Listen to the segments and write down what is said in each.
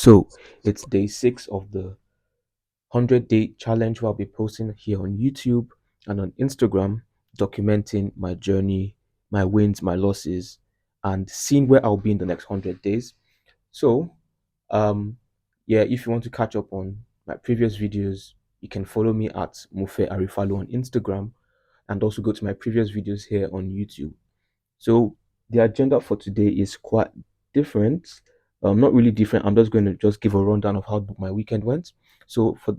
So it's day 6 of the 100-day challenge where I'll be posting here on YouTube and on Instagram, documenting my journey, my wins, my losses, and seeing where I'll be in the next 100 days. So, um, yeah, if you want to catch up on my previous videos, you can follow me at Mufe Arifalu on Instagram and also go to my previous videos here on YouTube. So the agenda for today is quite different. Not really different. I'm just going to just give a rundown of how my weekend went. So for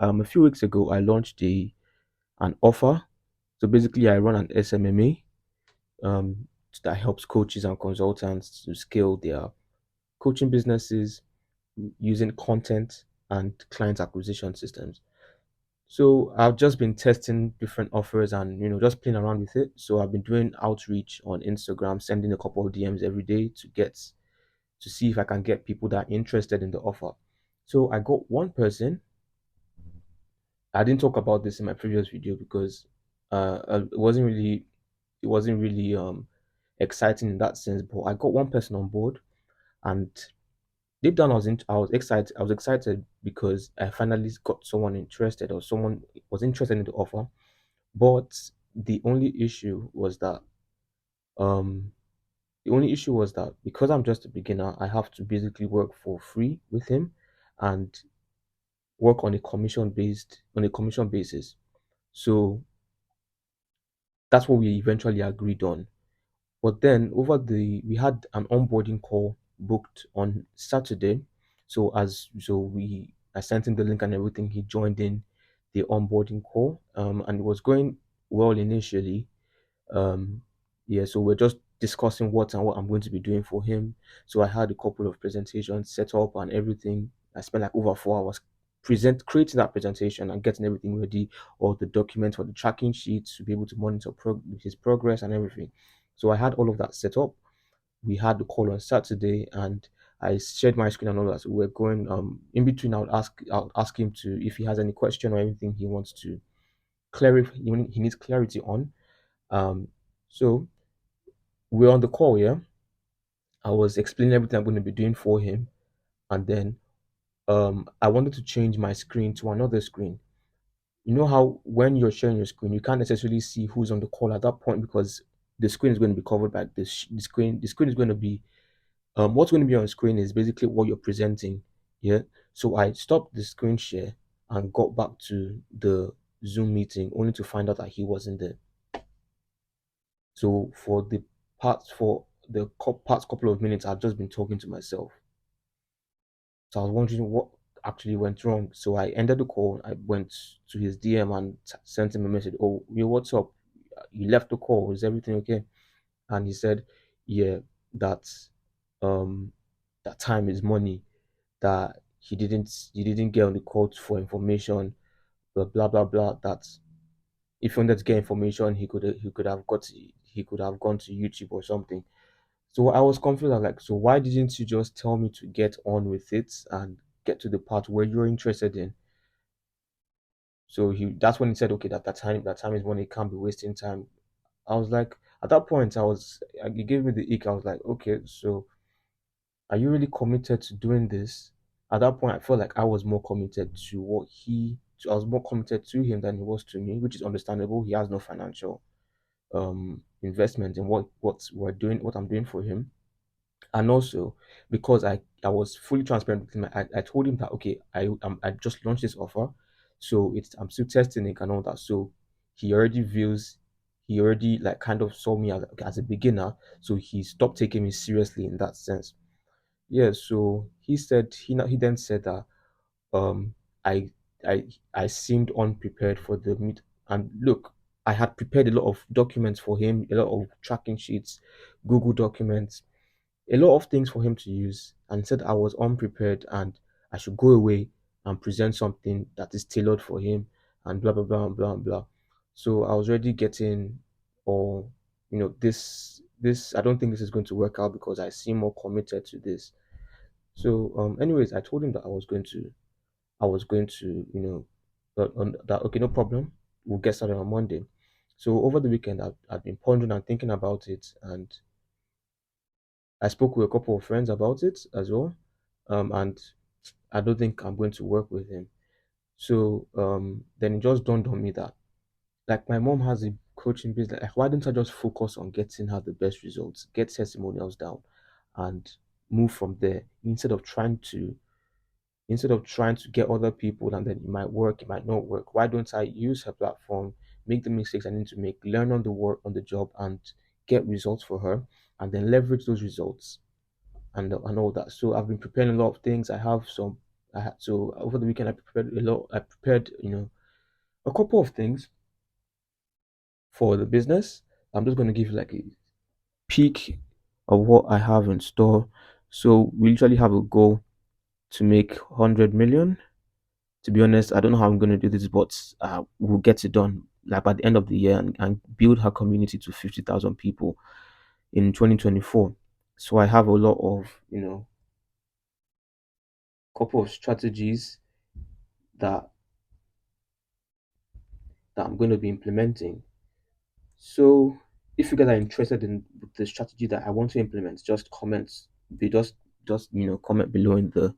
a few weeks ago, I launched an offer. So basically, I run an SMMA that helps coaches and consultants to scale their coaching businesses using content and client acquisition systems. So I've just been testing different offers and just playing around with it. So I've been doing outreach on Instagram, sending a couple of DMs every day to see if I can get people that are interested in the offer. So I got one person. I didn't talk about this in my previous video because it wasn't really exciting in that sense. But I got one person on board, and deep down I was excited. I was excited because I finally got someone interested, or someone was interested in the offer. But the only issue was that um because I'm just a beginner, I have to basically work for free with him and work on a commission basis. So that's what we eventually agreed on. But then we had an onboarding call booked on Saturday. I sent him the link and everything. He joined in the onboarding call. And it was going well initially. um yeah, so we're just discussing what I'm going to be doing for him. So I had a couple of presentations set up and everything. I spent like over 4 hours present creating that presentation and getting everything ready, all the documents or the tracking sheets to be able to monitor his progress and everything. So I had all of that set up. We had the call on Saturday and I shared my screen and all that. So we're going in between. I'll ask him to if he has any question or anything he wants to clarify, he needs clarity on. um so we're on the call, yeah. I was explaining everything I'm going to be doing for him, and then I wanted to change my screen to another screen. You know how when you're sharing your screen, you can't necessarily see who's on the call at that point because the screen is going to be covered by the screen. The screen is going to be what's going to be on screen is basically what you're presenting. Yeah. So I stopped the screen share and got back to the Zoom meeting only to find out that he wasn't there. So for the past couple of minutes, I've just been talking to myself. So I was wondering what actually went wrong. So I ended the call. I went to his DM and sent him a message. Oh, yo, what's up? You left the call. Is everything okay? And he said, yeah, that um that time is money. That he didn't get on the call for information. But blah blah blah. That if he wanted to get information, he could have gone to YouTube or something. So I was confused. I was like, so why didn't you just tell me to get on with it and get to the part where you're interested in? So that's when he said, okay, that time is when he can't be wasting time. I was like, at that point, he gave me the ick. I was like, okay, so are you really committed to doing this? At that point, I felt like I was more committed I was more committed to him than he was to me, which is understandable. He has no financial investment in what I'm doing for him. And also because I was fully transparent with him. I told him that okay, I just launched this offer, so I'm still testing it and all that. So he already views he already like kind of saw me as a beginner, so he stopped taking me seriously in that sense. Yeah, so he then said that um I I seemed unprepared for the meet. And look, I had prepared a lot of documents for him, a lot of tracking sheets, Google documents, a lot of things for him to use, and said I was unprepared and I should go away and present something that is tailored for him and blah blah blah and blah and blah. So I was already getting, or this I don't think this is going to work out because I seem more committed to this. So anyways, I told him that I was going to that okay, no problem, we'll get started on Monday. So over the weekend I've been pondering and thinking about it, and I spoke with a couple of friends about it as well. and I don't think I'm going to work with him. So then it just dawned on me that like my mom has a coaching business. Like, why don't I just focus on getting her the best results, get testimonials down, and move from there instead of trying to get other people and then it might work, it might not work. Why don't I use her platform, make the mistakes I need to make, learn on the work on the job, and get results for her, and then leverage those results and all that. So I've been preparing a lot of things. I have some. I had so over the weekend I prepared a lot. I prepared a couple of things for the business. I'm just going to give you like a peek of what I have in store. So we literally have a goal to make 100 million. To be honest, I don't know how I'm going to do this, but we'll get it done like by the end of the year and build her community to 50,000 people in 2024. So I have a lot of, couple of strategies that I'm going to be implementing. So if you guys are interested in the strategy that I want to implement, just comment. Be just comment below in the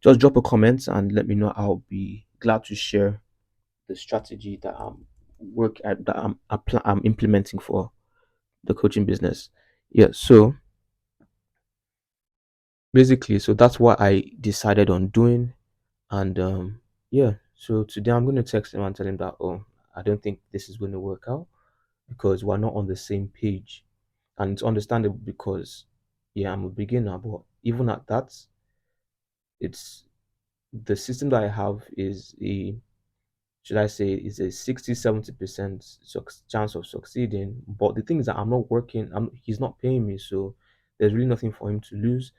just drop a comment and let me know. I'll be glad to share the strategy that I'm implementing for the coaching business. Yeah, so basically, so that's what I decided on doing, and yeah. So today I'm going to text him and tell him that, oh, I don't think this is going to work out because we're not on the same page, and it's understandable because yeah, I'm a beginner, but even at that, it's the system that I have is a should I say is a 60-70% chance of succeeding. But the thing is that I'm not working, he's not paying me, so there's really nothing for him to lose.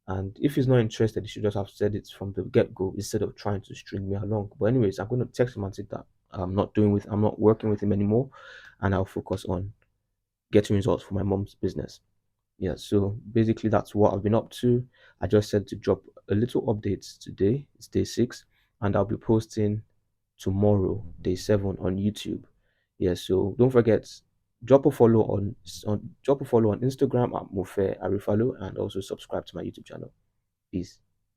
And if he's not interested, he should just have said it from the get-go instead of trying to string me along. But anyways, I'm gonna text him and say that I'm not working with him anymore, and I'll focus on getting results for my mom's business. Yeah, so basically that's what I've been up to. I just said to drop a little update today. It's day 6, and I'll be posting tomorrow, day 7 on YouTube. Yeah, so don't forget, drop a follow on Instagram at Mofe Arifalo and also subscribe to my YouTube channel. Peace.